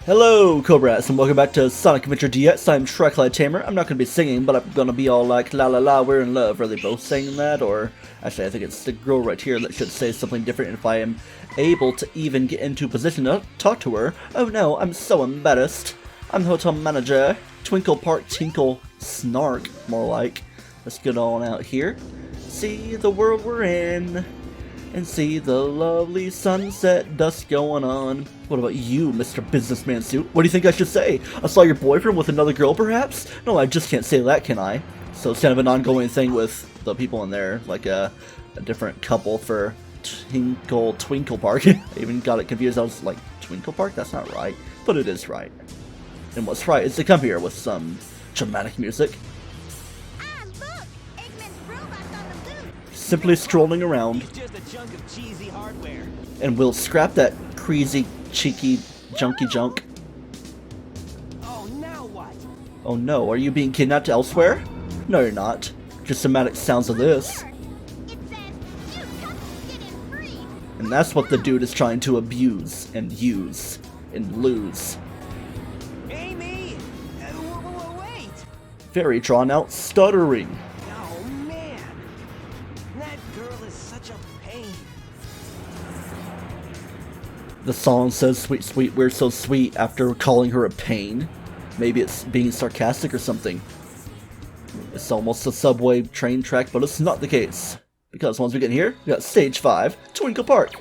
Hello, Cobrats, and welcome back to Sonic Adventure DX. I'm TryclydeTamer. I'm not going to be singing, but I'm going to be all like, la la la, we're in love. Are they both saying that? Or, actually, I think it's the girl right here that should say something different if I am able to even get into position to talk to her. Oh no, I'm so embarrassed. I'm the hotel manager. Twinkle Park Tinkle Snark, more like. Let's get on out here. See the world we're in. And see the lovely sunset dusk going on. What about you, Mr. Businessman Suit? What do you think I should say? I saw your boyfriend with another girl, perhaps? No, I just can't say that, can I? So it's kind of an ongoing thing with the people in there, like a different couple for Twinkle Park. I even got it confused. I was like, Twinkle Park? That's not right. But it is right. And what's right is to come here with some dramatic music. Simply strolling around. Chunk of cheesy hardware. And we'll scrap that crazy, cheeky, junky junk. Oh, now what? Oh no, are you being kidnapped elsewhere? No, you're not. Just dramatic sounds of this. And that's what the dude is trying to abuse, and use, and lose. Amy! Wait! Very drawn out stuttering. Oh, man. That girl is such a pain. The song says, sweet, sweet, we're so sweet, after calling her a pain. Maybe it's being sarcastic or something. It's almost a subway train track, but it's not the case. Because once we get in here, we got Stage 5, Twinkle Park.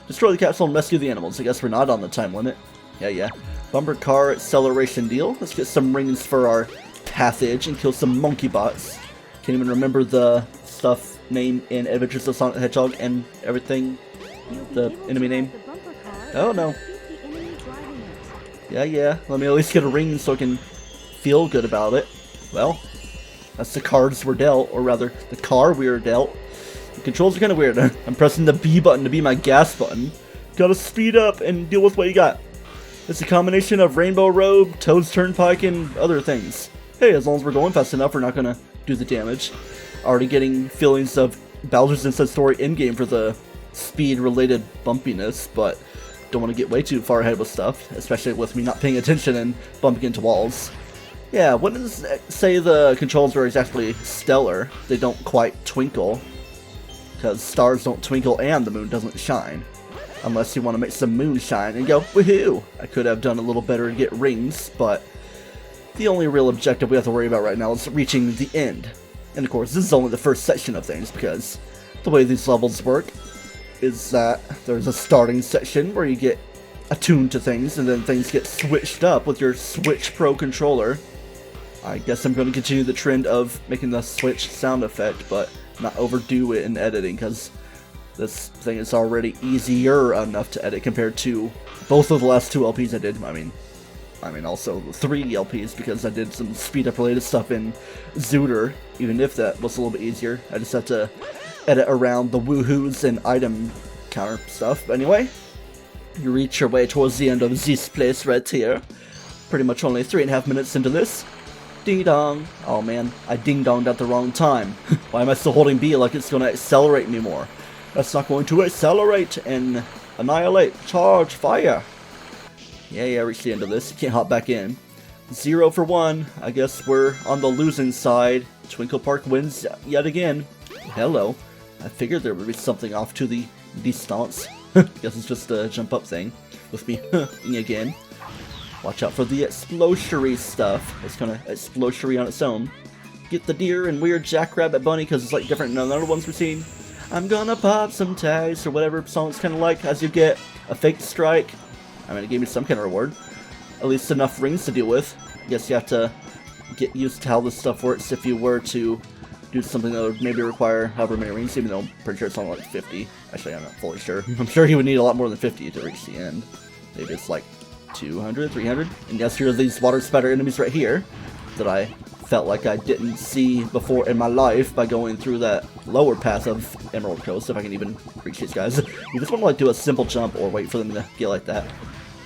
Destroy the capsule and rescue the animals. I guess we're not on the time limit. Yeah. Bumper car acceleration deal. Let's get some rings for our passage and kill some monkey bots. Can't even remember the stuff name in Adventures of Sonic the Hedgehog and everything. The enemy name. Oh no. Yeah. Let me at least get a ring so I can feel good about it. Well, that's the cards we're dealt, or rather, the car we were dealt. The controls are kind of weird. I'm pressing the B button to be my gas button. Gotta speed up and deal with what you got. It's a combination of Rainbow Road, Toad's Turnpike, and other things. Hey, as long as we're going fast enough, we're not gonna do the damage. Already getting feelings of Bowser's Inside Story in-game for the speed-related bumpiness, but don't want to get way too far ahead with stuff, especially with me not paying attention and bumping into walls. Yeah, wouldn't say the controls were exactly stellar. They don't quite twinkle, because stars don't twinkle and the moon doesn't shine. Unless you want to make some moonshine and go, woohoo! I could have done a little better to get rings, but the only real objective we have to worry about right now is reaching the end. And of course, this is only the first section of things, because the way these levels work is that there's a starting section where you get attuned to things, and then things get switched up with your Switch Pro controller. I guess I'm going to continue the trend of making the Switch sound effect, but not overdo it in editing, because this thing is already easier enough to edit compared to both of the last two LPs I did. I mean also the 3 LPs, because I did some speed up related stuff in Zooter, even if that was a little bit easier. I just had to edit around the woohoos and item counter stuff. But anyway, you reach your way towards the end of this place right here. Pretty much only 3.5 minutes into this. Ding dong. Oh man, I ding donged at the wrong time. Why am I still holding B like it's going to accelerate me more? That's not going to accelerate and annihilate. Charge fire. Yeah, reach the end of this. You can't hop back in. 0 for 1. I guess we're on the losing side. Twinkle Park wins yet again. Hello. I figured there would be something off to the distance. Guess it's just a jump up thing. With me again. Watch out for the explosionary stuff. It's kind of explosionary on its own. Get the deer and weird jackrabbit bunny because it's like different than the other ones we've seen. I'm gonna pop some tags or whatever song's kind of like as you get a fake strike. I mean, it gave me some kind of reward. At least enough rings to deal with. I guess you have to get used to how this stuff works if you were to do something that would maybe require however many rings, even though I'm pretty sure it's only like 50. Actually, I'm not fully sure. I'm sure he would need a lot more than 50 to reach the end. Maybe it's like 200, 300. And yes, here are these water spider enemies right here that I felt like I didn't see before in my life by going through that lower path of Emerald Coast, if I can even reach these guys. You just want to like do a simple jump or wait for them to get like that.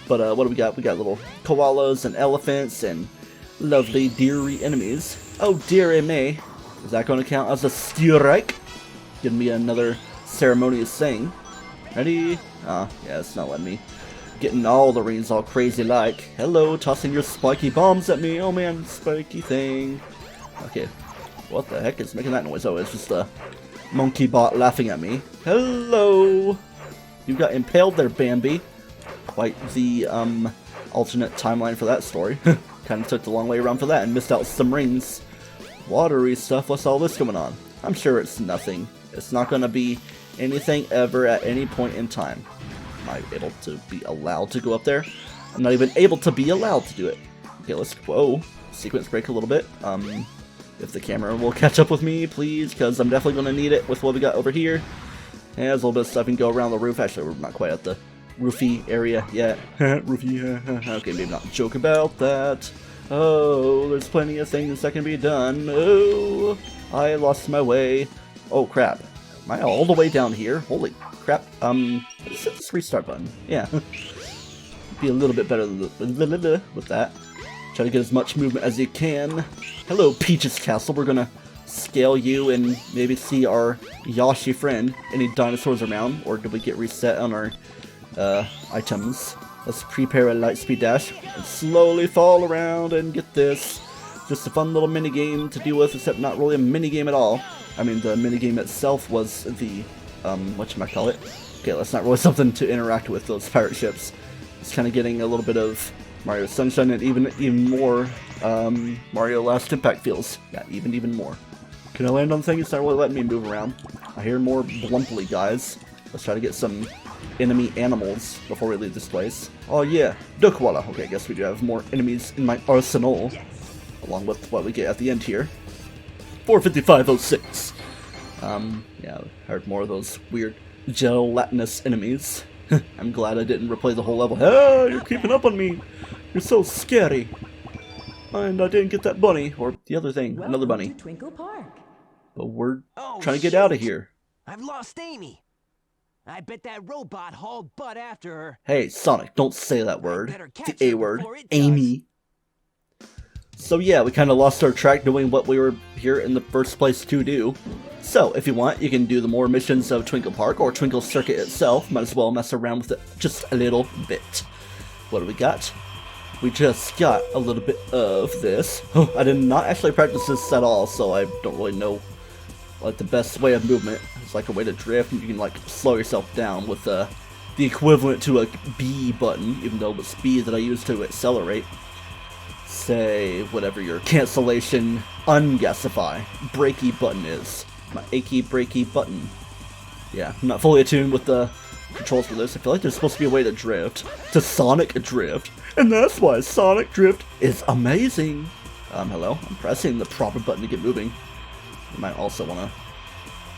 But what do we got? We got little koalas and elephants and lovely deery enemies. Oh dearie me. Is that going to count as a strike? Give me another ceremonious thing. Ready? Ah, yeah, it's not letting me. getting all the rings all crazy like. Hello, tossing your spiky bombs at me. Oh man, spiky thing. Okay, what the heck is making that noise? Oh, it's just a monkey bot laughing at me. Hello! You got impaled there, Bambi. Quite the, alternate timeline for that story. Kinda took the long way around for that and missed out some rings. Watery stuff, what's all this going on? I'm sure it's nothing. It's not gonna be anything ever at any point in time. Am I able to be allowed to go up there? I'm not even able to be allowed to do it. Okay, let's, whoa, sequence break a little bit. If the camera will catch up with me, please, because I'm definitely going to need it with what we got over here. And there's a little bit of stuff you can go around the roof. Actually, we're not quite at the roofy area yet. Roofy, okay, maybe not joke about that. Oh, there's plenty of things that can be done. Oh, I lost my way. Oh, crap. Am I all the way down here? Holy crap. Let's hit this restart button. Yeah. Be a little bit better with that. Try to get as much movement as you can. Hello, Peach's Castle. We're gonna scale you and maybe see our Yoshi friend. Any dinosaurs around? Or did we get reset on our items? Let's prepare a light speed dash and slowly fall around and get this. Just a fun little mini game to deal with, except not really a mini game at all. I mean, the mini game itself was the whatchamacallit. Okay, that's not really something to interact with, those pirate ships. It's kind of getting a little bit of Mario Sunshine and even more Mario Last Impact feels. Yeah, even more. Can I land on things? It's not really letting me move around. I hear more blumply guys. Let's try to get some enemy animals before we leave this place. Oh yeah, Duckwalla. Okay, I guess we do have more enemies in my arsenal. Along with what we get at the end here. 45506. Yeah, I heard more of those weird gelatinous enemies. I'm glad I didn't replay the whole level. Oh, you're creeping up on me. You're so scary. And I didn't get that bunny, or the other thing, Welcome another bunny. to Twinkle Park. But we're Oh, trying to get out of shoot. here. I've lost Amy. I bet that robot hauled butt after her. Hey, Sonic, don't say that word. better The catch A her word. before it does. Amy. So yeah, we kind of lost our track doing what we were here in the first place to do. So, if you want, you can do the more missions of Twinkle Park or Twinkle Circuit itself. Might as well mess around with it just a little bit. What do we got? We just got a little bit of this. Oh, I did not actually practice this at all, so I don't really know like the best way of movement. It's like a way to drift, and you can like slow yourself down with the equivalent to a B button, even though it's B that I use to accelerate. Say whatever your cancellation, ungasify, breaky button is. My achy breaky button. Yeah, I'm not fully attuned with the controls for this. I feel like there's supposed to be a way to drift. To Sonic Drift. And that's why Sonic Drift is amazing. Hello? I'm pressing the proper button to get moving. You might also want to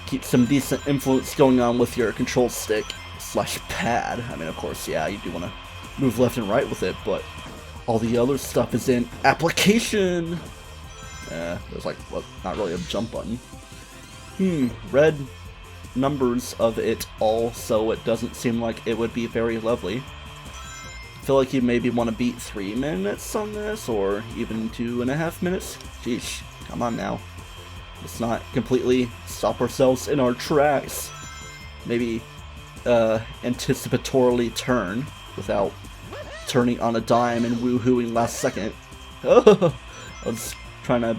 keep some decent influence going on with your control stick / pad. I mean, of course, yeah, you do want to move left and right with it, but all the other stuff is in application. There's like, well, not really a jump button. Red numbers of it all, so it doesn't seem like it would be very lovely. I feel like you maybe want to beat 3 minutes on this, or even 2.5 minutes. Sheesh, come on now. Let's not completely stop ourselves in our tracks. Maybe anticipatorily turn without turning on a dime and woohooing last second. I was trying to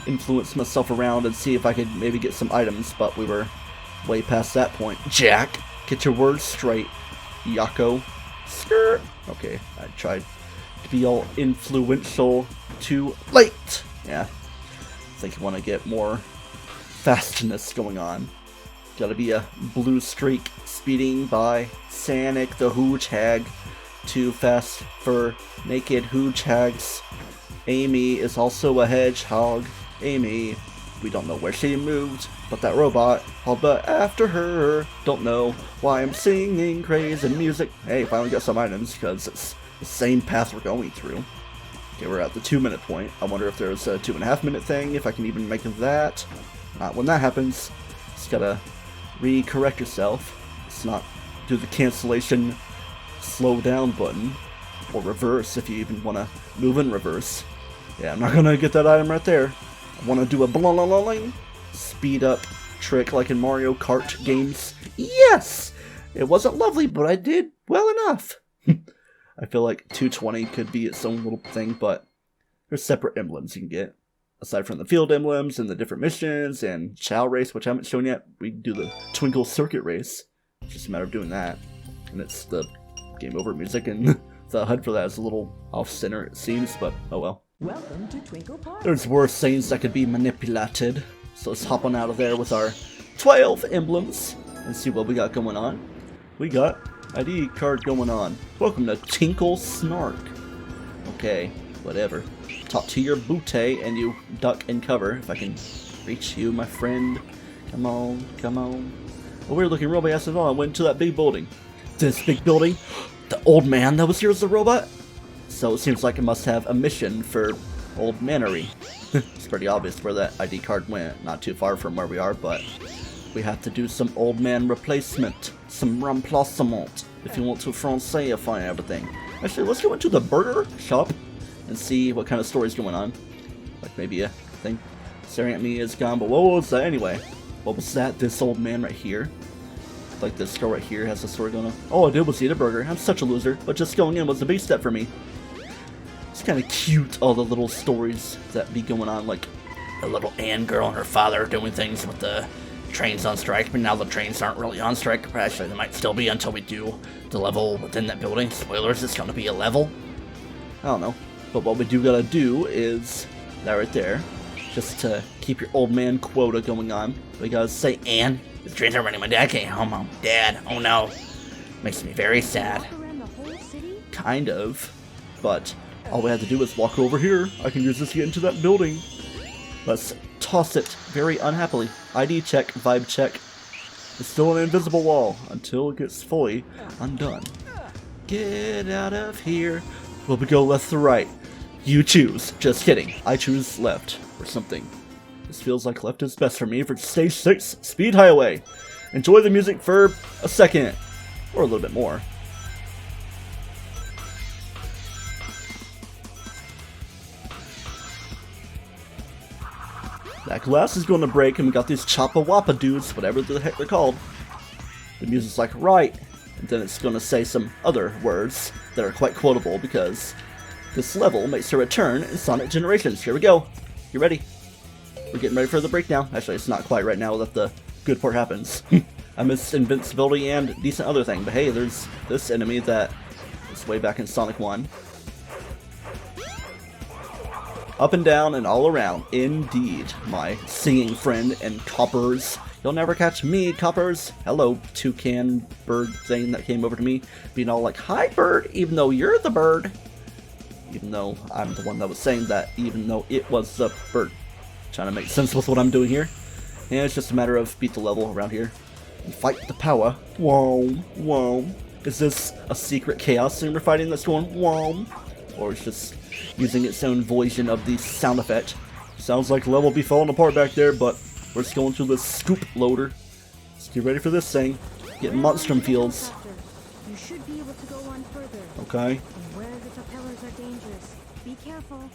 influence myself around and see if I could maybe get some items, but we were way past that point. Jack, get your words straight. Yako. Skirt. Okay, I tried to be all influential too late. Yeah, I think you want to get more fastness going on. Gotta be a blue streak speeding by Sonic the Hedgehog. Too fast for naked hedgehogs. Amy is also a hedgehog. Amy, we don't know where she moved, but that robot hauled butt after her. Don't know why I'm singing crazy music. Hey, finally got some items because it's the same path we're going through. Okay, we're at the 2-minute point. I wonder if there's a 2.5-minute thing, if I can even make that. Not when that happens. Just gotta re-correct yourself. Let's not do the cancellation slow down button, or reverse if you even want to move in reverse. Yeah, I'm not gonna get that item right there. I want to do a blah speed up trick like in Mario Kart games. Yes! It wasn't lovely, but I did well enough. I feel like 220 could be its own little thing, but there's separate emblems you can get. Aside from the field emblems and the different missions and Chow Race, which I haven't shown yet, we can do the Twinkle Circuit Race. It's just a matter of doing that. And it's the game over music, and the HUD for that is a little off-center, it seems, but oh well. Welcome to Twinkle Park. There's worse things that could be manipulated. So let's hop on out of there with our 12 emblems and see what we got going on. We got ID card going on. Welcome to Tinkle Snark. Okay, whatever. Talk to your bootay and you duck and cover. If I can reach you, my friend. Come on, come on. A weird looking robot asked all. I went to that big building. This big building? The old man that was here as the robot? So it seems like it must have a mission for old manery. It's pretty obvious where that ID card went. Not too far from where we are, but we have to do some old man replacement. Some remplacement, if you want to Francais-ify everything. Actually, let's go into the burger shop and see what kind of story's going on. Like maybe a thing staring at me is gone, but what was that anyway? What was that? This old man right here. Like this girl right here has a story going on. All I did was eat a burger. I'm such a loser, but just going in was a big step for me. It's kind of cute, all the little stories that be going on, like the little Ann girl and her father doing things with the trains on strike, but now the trains aren't really on strike. Actually, they might still be until we do the level within that building. Spoilers, it's going to be a level. I don't know. But what we do gotta do is that right there, just to keep your old man quota going on. We gotta say, Ann, the trains are running. My dad came home. Oh, Dad, oh no. Makes me very sad. Kind of. But all we have to do is walk over here. I can use this to get into that building. Let's toss it very unhappily. ID check, vibe check. It's still an invisible wall until it gets fully undone. Get out of here. Will we go left or right? You choose. Just kidding. I choose left or something. This feels like left is best for me for stage 6 Speed Highway. Enjoy the music for a second or a little bit more. That glass is going to break, and we got these Choppa Wappa dudes, whatever the heck they're called. The music's like, right, and then it's going to say some other words that are quite quotable, because this level makes a return in Sonic Generations. Here we go. You ready? We're getting ready for the breakdown. Actually, it's not quite right now that the good part happens. I missed invincibility and decent other thing, but hey, there's this enemy that was way back in Sonic 1. Up and down and all around, indeed, my singing friend and coppers. You'll never catch me, coppers. Hello, toucan bird thing that came over to me, being all like, hi, bird, even though you're the bird. Even though I'm the one that was saying that, even though it was the bird. Trying to make sense with what I'm doing here. And it's just a matter of beat the level around here and fight the power. Whoa, whoa. Is this a secret chaos thing we're fighting that's going whoa? Or it's just using its own version of the sound effect. Sounds like the level will be falling apart back there, but we're just going through the scoop loader. Let's get ready for this thing. Get Monstrum Fields. You should be able to go on further. Okay. Where the propellers are dangerous. Be careful.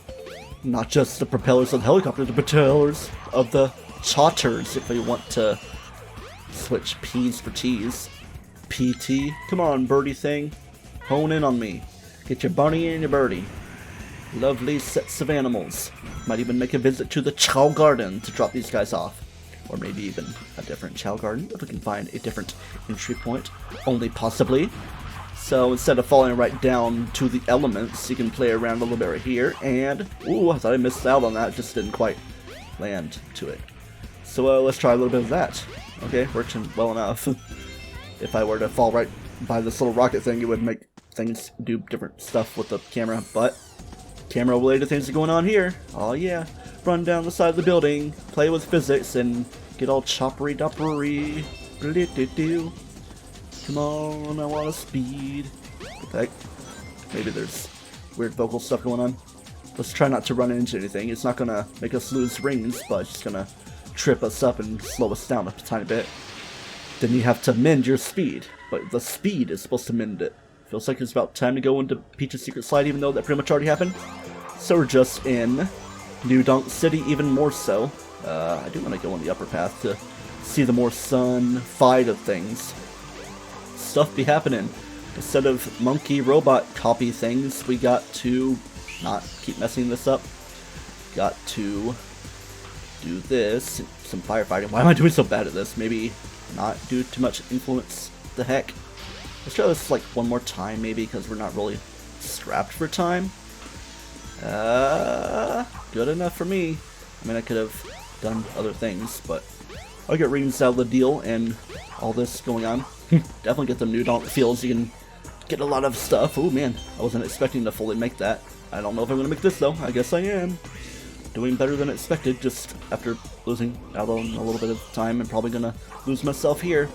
Not just the propellers of the helicopter, the propellers of the chotters, if we want to switch P's for T's. PT. Come on, birdie thing. Hone in on me. Get your bunny and your birdie. Lovely sets of animals. Might even make a visit to the Chow Garden to drop these guys off. Or maybe even a different Chow Garden, if we can find a different entry point. Only possibly. So instead of falling right down to the elements, you can play around a little bit right here. And, ooh, I thought I missed out on that. Just didn't quite land to it. So let's try a little bit of that. Okay, working well enough. If I were to fall right by this little rocket thing, it would make things do different stuff with the camera, but camera related things are going on here. Oh yeah, run down the side of the building, play with physics, and get all choppery doppery. Come on, I want to speed. What the heck? Maybe there's weird vocal stuff going on. Let's try not to run into anything. It's not gonna make us lose rings, but it's just gonna trip us up and slow us down a tiny bit. Then you have to mend your speed, but the speed is supposed to mend it. Feels like it's about time to go into Peach's Secret Slide, even though that pretty much already happened. So we're just in New Donk City, even more so. I do want to go on the upper path to see the more sun-fied of things. Stuff be happening. Instead of monkey robot copy things, we got to not keep messing this up. Got to do this, some firefighting. Why am I doing so bad at this? Maybe not do too much influence. The heck? Let's try this like one more time maybe, because we're not really strapped for time. Good enough for me. I mean, I could have done other things, but I'll get rings out of the deal and all this going on. Definitely get them new Donk fields. You can get a lot of stuff. Oh man, I wasn't expecting to fully make that. I don't know if I'm going to make this though. I guess I am. Doing better than expected just after losing out on a little bit of time and probably going to lose myself here.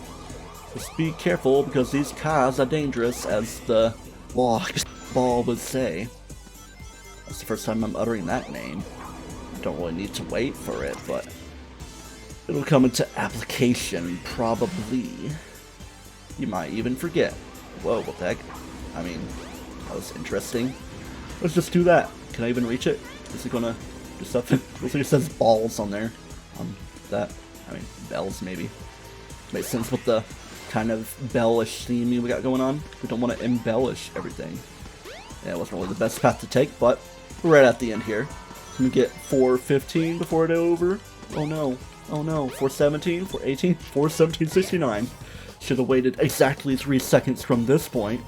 Just be careful because these cars are dangerous, as the ball would say. That's the first time I'm uttering that name. I don't really need to wait for it, but it'll come into application, probably. You might even forget. Whoa, what the heck? I mean, that was interesting. Let's just do that. Can I even reach it? Is it gonna do something? Looks like it says balls on there. On that. I mean, bells maybe. Makes sense with the kind of bellish theme we got going on. We don't want to embellish everything. Yeah, it wasn't really the best path to take, but we're right at the end here. Can we get 4:15 before it's over? Oh no. Oh no. 4:17, 4:18, 4:17:69. Should have waited exactly 3 seconds from this point.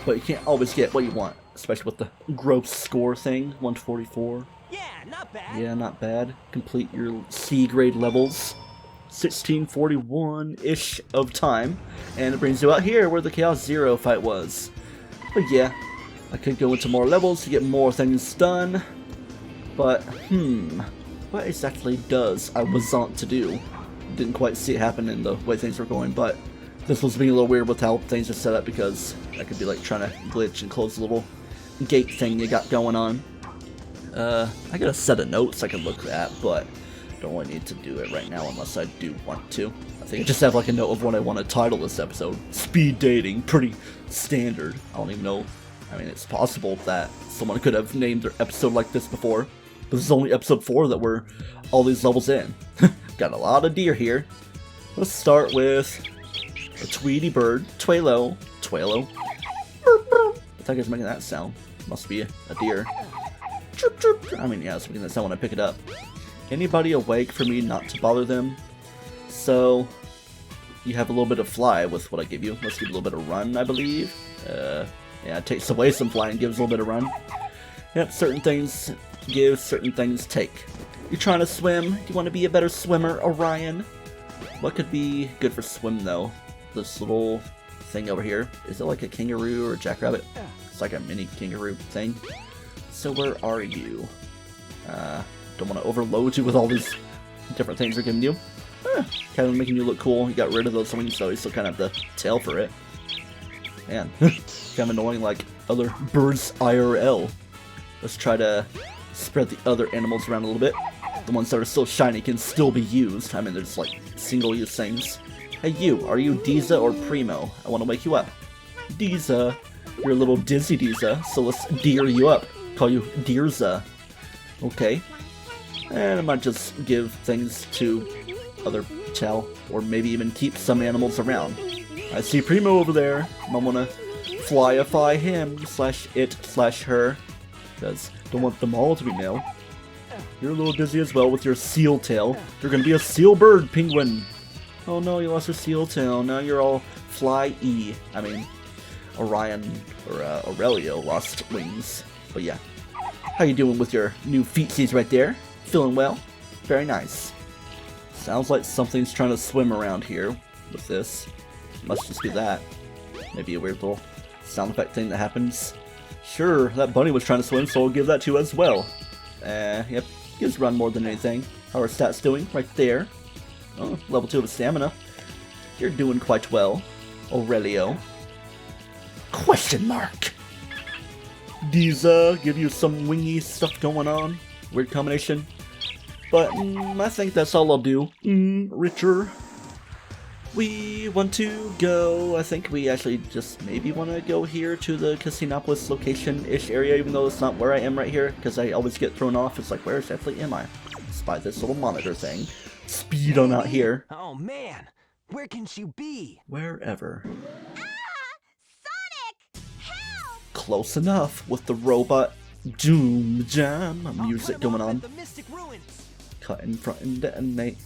But you can't always get what you want, especially with the gross score thing. 144. Yeah, not bad. Yeah, not bad. Complete your C grade levels. 1641-ish of time. And it brings you out here where the Chaos Zero fight was. But yeah, I could go into more levels to get more things done. But, what exactly does I want to do? Didn't quite see it happen in the way things were going, but this was being a little weird with how things are set up, because I could be like trying to glitch and close the little gate thing you got going on. I got a set of notes I can look at, but don't really need to do it right now unless I do want to. I think I just have like a note of what I want to title this episode. Speed dating, pretty standard. I don't even know. I mean, it's possible that someone could have named their episode like this before, but this is only episode 4 that we're all these levels in. Got a lot of deer here. Let's start with a Tweety bird. Twalo. What the heck is making that sound? Must be a deer. Chirp, chirp. I mean, yeah, it's making that sound when I pick it up. Anybody awake for me not to bother them? So, you have a little bit of fly with what I give you. Let's give you a little bit of run, I believe. Yeah, it takes away some fly and gives a little bit of run. Yep, certain things give, certain things take. You're trying to swim? Do you want to be a better swimmer, Orion? What could be good for swim, though? This little thing over here. Is it like a kangaroo or a jackrabbit? It's like a mini kangaroo thing. So where are you? Don't want to overload you with all these different things we're giving you. Kind of making you look cool. You got rid of those wings, though. You still kind of have the tail for it. Man, kind of annoying like other birds IRL. Let's try to spread the other animals around a little bit. The ones that are still shiny can still be used. I mean, there's like single-use things. Hey you, are you Diza or Primo? I want to wake you up. Diza. You're a little dizzy, Diza, so let's deer you up. Call you Deerza. Okay. And I might just give things to other Chow, or maybe even keep some animals around. I see Primo over there. I want to flyify him, /it/her, because don't want them all to be male. You're a little dizzy as well with your seal tail. You're gonna be a seal bird, penguin. Oh no, you lost your seal tail. Now you're all fly-y. I mean, Orion or Aurelio lost wings. But yeah. How you doing with your new feetsies right there? Feeling well? Very nice. Sounds like something's trying to swim around here with this. Must just be that. Maybe a weird little sound effect thing that happens. Sure, that bunny was trying to swim, so I'll give that to you as well. Yep, gives run more than anything. How are stats doing? Right there. Oh, level 2 of stamina. You're doing quite well, Aurelio. Question mark! Diza, give you some wingy stuff going on. Weird combination. But I think that's all I'll do. Richer. We want to go, I think we actually just maybe want to go here to the Casinopolis location-ish area, even though it's not where I am right here, because I always get thrown off. It's like, where exactly am I? It's by this little monitor thing. Speed on out here. Oh man, where can she be? Wherever. Ah! Sonic! close enough with the robot doom jam music going on. Cut in front and detonate.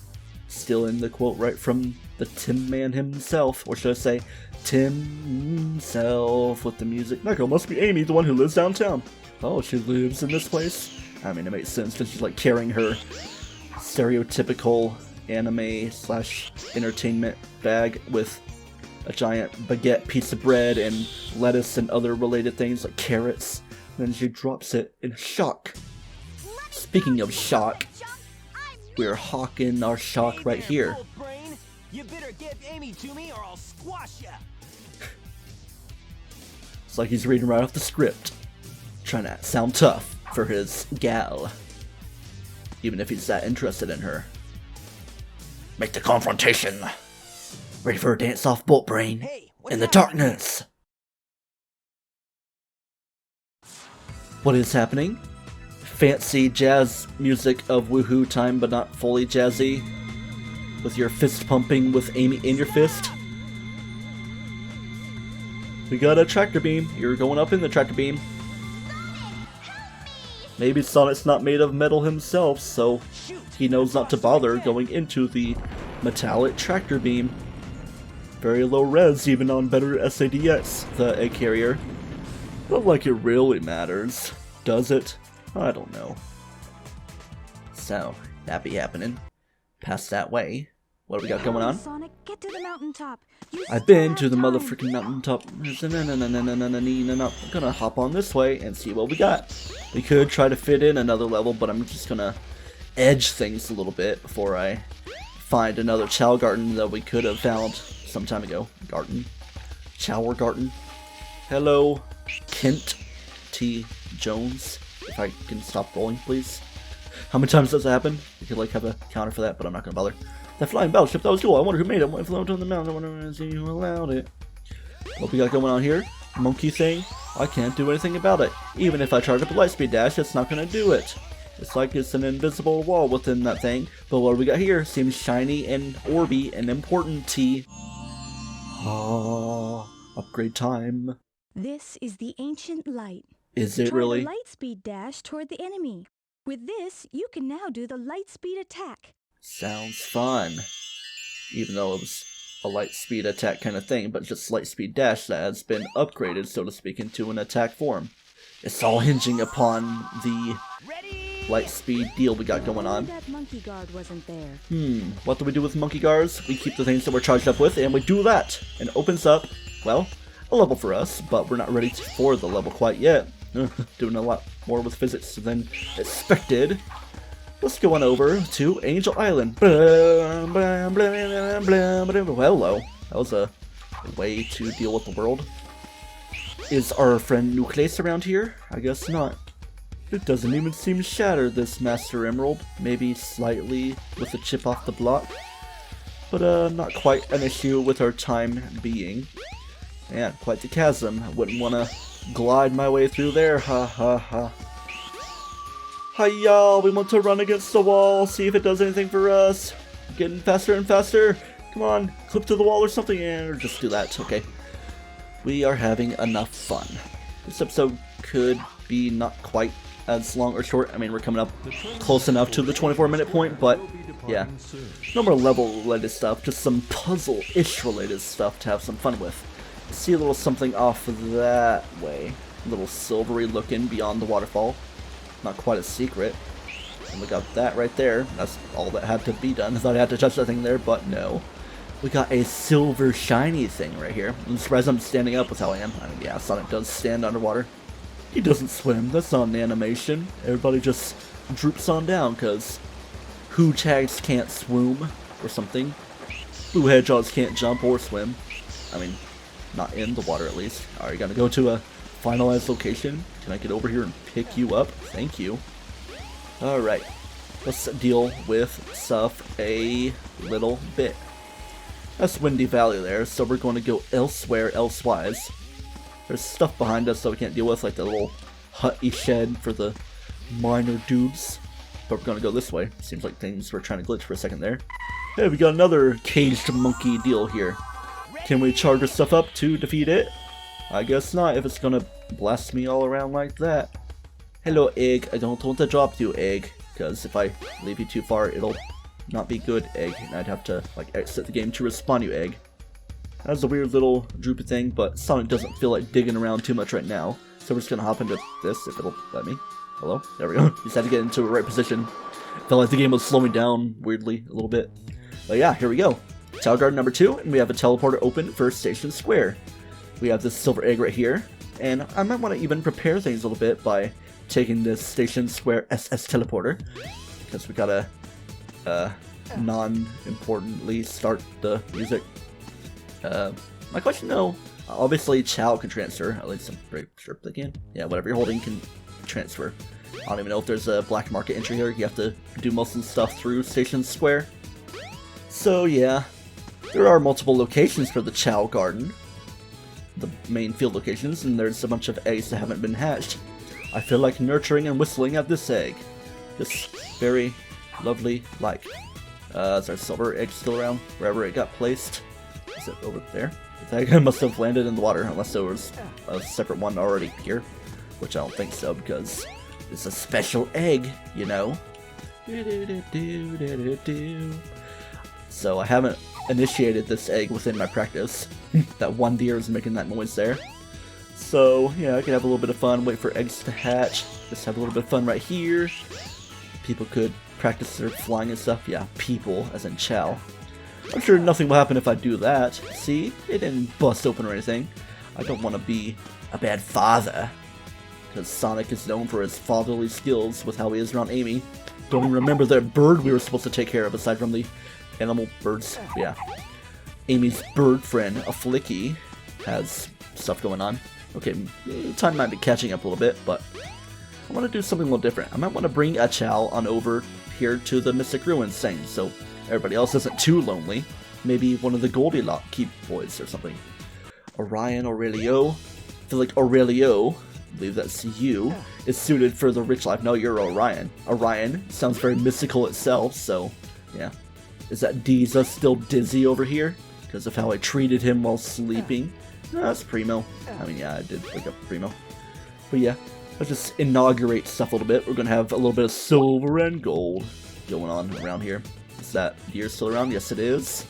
Still in the quote right from the Tim Man himself, or should I say, Tim himself with the music. That girl must be Amy, the one who lives downtown. Oh, she lives in this place? I mean, it makes sense because she's like carrying her stereotypical anime / entertainment bag with a giant baguette piece of bread and lettuce and other related things like carrots. And then she drops it in shock. Speaking of shock, we're hawking our shock right here. You better give Amy to me or I'll squash ya. It's like he's reading right off the script, trying to sound tough for his gal, even if he's that interested in her. Make the confrontation. Ready for a dance-off, Bolt Brain? Hey, in the darkness. What is happening? Fancy jazz music of woohoo time, but not fully jazzy. With your fist pumping with Amy in your fist. We got a tractor beam. You're going up in the tractor beam. Maybe Sonic's not made of metal himself, so he knows not to bother going into the metallic tractor beam. Very low res, even on better SADX, the egg carrier. Not like it really matters. Does it? I don't know. So, that be happening. Past that way. What do we got going on? Sonic, get to the mountaintop. I've been to the motherfucking mountaintop. I'm gonna hop on this way and see what we got. We could try to fit in another level, but I'm just gonna edge things a little bit before I find another Chow Garden that we could have found some time ago. Garden. Chower Garden. Hello, Kent T. Jones. If I can stop rolling, please. How many times does that happen? We could like have a counter for that, but I'm not gonna bother. That flying battleship, that was cool. I wonder who made it. What floated on the mountain? I wonder who allowed it. What we got going on here? Monkey thing? I can't do anything about it. Even if I charge up a lightspeed dash, it's not gonna do it. It's like it's an invisible wall within that thing. But what do we got here? Seems shiny and orby and important. T. Ah, upgrade time. This is the ancient light. Is it Try really? the lightspeed dash toward the enemy. With this, you can now do the lightspeed attack. Sounds fun. Even though it was a light speed attack kind of thing, but just light speed dash that has been upgraded, so to speak, into an attack form. It's all hinging upon the light speed deal we got going on. That monkey guard wasn't there. What do we do with monkey guards? We keep the things that we're charged up with, and we do that. And it opens up, well, a level for us, but we're not ready for the level quite yet. Doing a lot more with physics than expected. Let's go on over to Angel Island. Hello. That was a way to deal with the world. Is our friend Nucleus around here? I guess not. It doesn't even seem shattered, this Master Emerald. Maybe slightly with a chip off the block. But not quite an issue with our time being. Man, quite the chasm. I wouldn't want to glide my way through there. Ha ha ha. Hi y'all, we want to run against the wall, see if it does anything for us. Getting faster and faster. Come on, clip to the wall or something, or just do that. Okay. We are having enough fun. This episode could be not quite as long or short. I mean, we're coming up close enough to the 24-minute point, but yeah. No more level-related stuff, just some puzzle-ish related stuff to have some fun with. See a little something off that way. A little silvery looking beyond the waterfall. Not quite a secret. And we got that right there. That's all that had to be done. I thought I had to touch that thing there, but no. We got a silver shiny thing right here. I'm surprised I'm standing up with how I am. I mean, yeah, Sonic does stand underwater. He doesn't swim. That's not an animation. Everybody just droops on down, because who tags can't swoon or something. Blue hedgehogs can't jump or swim. I mean, not in the water at least. Alright, gotta go to a finalized location. Can I get over here and pick you up? Thank you. Alright. Let's deal with stuff a little bit. That's Windy Valley there, so we're going to go elsewhere elsewise. There's stuff behind us that we can't deal with, like the little hut-y shed for the minor dudes. But we're going to go this way. Seems like things were trying to glitch for a second there. Hey, we got another caged monkey deal here. Can we charge our stuff up to defeat it? I guess not, if it's gonna blast me all around like that. Hello, egg. I don't want to drop you, egg, because if I leave you too far, it'll not be good, egg, and I'd have to like exit the game to respawn you, egg. That's a weird little droopy thing, but Sonic doesn't feel like digging around too much right now, so we're just gonna hop into this if it'll let me. Hello? There we go. Just had to get into the right position. Felt like the game was slowing down weirdly a little bit. But yeah, here we go. Tower Garden number 2, and we have a teleporter open for Station Square. We have this silver egg right here, and I might want to even prepare things a little bit by taking this Station Square SS teleporter, because we gotta non-importantly start the music. My question though, obviously Chao can transfer, at least I'm pretty sure they can. Yeah, whatever you're holding can transfer. I don't even know if there's a black market entry here. You have to do most of the stuff through Station Square. So yeah, there are multiple locations for the Chao Garden, the main field locations, and there's a bunch of eggs that haven't been hatched. I feel like nurturing and whistling at this egg. Just very lovely like. Is our silver egg still around wherever it got placed? Is it over there? The egg must have landed in the water, unless there was a separate one already here, which I don't think so, because it's a special egg, you know? So I haven't initiated this egg within my practice. That one deer is making that noise there. So yeah, I could have a little bit of fun, wait for eggs to hatch, just have a little bit of fun right here. People could practice their flying and stuff. Yeah, people, as in Chao. I'm sure nothing will happen if I do that. See? It didn't bust open or anything. I don't want to be a bad father, because Sonic is known for his fatherly skills with how he is around Amy. Don't even remember that bird we were supposed to take care of aside from the animal birds. Yeah. Amy's bird friend, a Flicky, has stuff going on. Okay, time might be catching up a little bit, but I want to do something a little different. I might want to bring a Chao on over here to the Mystic Ruins thing, so everybody else isn't too lonely. Maybe one of the Goldilocks Keep boys or something. Orion, Aurelio. I feel like Aurelio, I believe that's you, is suited for the rich life. No, you're Orion. Orion sounds very mystical itself, so yeah. Is that Diza still dizzy over here? Because of how I treated him while sleeping? No, that's Primo. I mean, yeah, I did wake up Primo. But yeah, let's just inaugurate stuff a little bit. We're going to have a little bit of silver and gold going on around here. Is that deer still around? Yes, it is.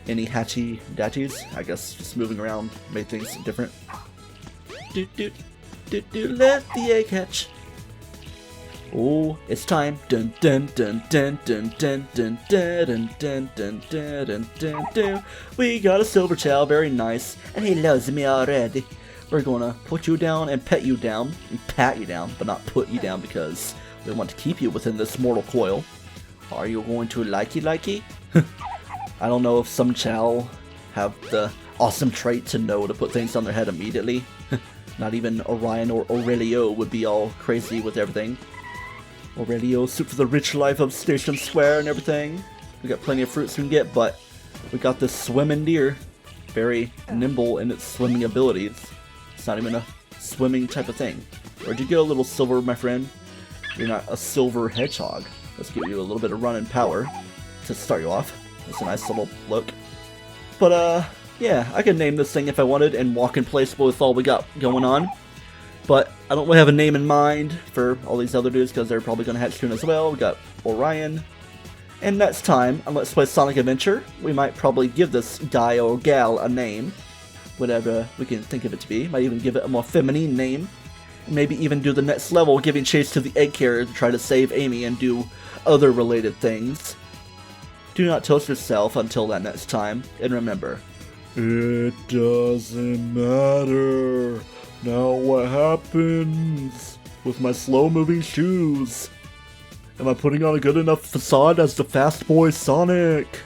Any hatchy datchies? I guess just moving around made things different. Let the egg hatch. Oh, it's time. Dun dun dun dun dun dun dun dun dun dun dun dun dun dun. We got a silver Chao, very nice, and he loves me already. We're gonna put you down and pet you down, and pat you down, but not put you down because we want to keep you within this mortal coil. Are you going to likey? I don't know if some Chao have the awesome trait to know to put things on their head immediately. Not even Orion or Aurelio would be all crazy with everything. Aurelio, suit for the rich life of Station Square and everything. We got plenty of fruits we can get, but we got this swimming deer. Very nimble in its swimming abilities. It's not even a swimming type of thing. Where'd you go, little silver, my friend? You're not a silver hedgehog. Let's give you a little bit of run and power to start you off. That's a nice little look. But, yeah, I could name this thing if I wanted and walk in place with all we got going on. But I don't really have a name in mind for all these other dudes because they're probably going to hatch soon as well. We got Orion. And next time on Let's Play Sonic Adventure, we might probably give this guy or gal a name. Whatever we can think of it to be. Might even give it a more feminine name. And maybe even do the next level, giving chase to the egg carrier to try to save Amy and do other related things. Do not toast yourself until that next time. And remember, it doesn't matter. Now what happens with my slow-moving shoes? Am I putting on a good enough facade as the fast boy Sonic?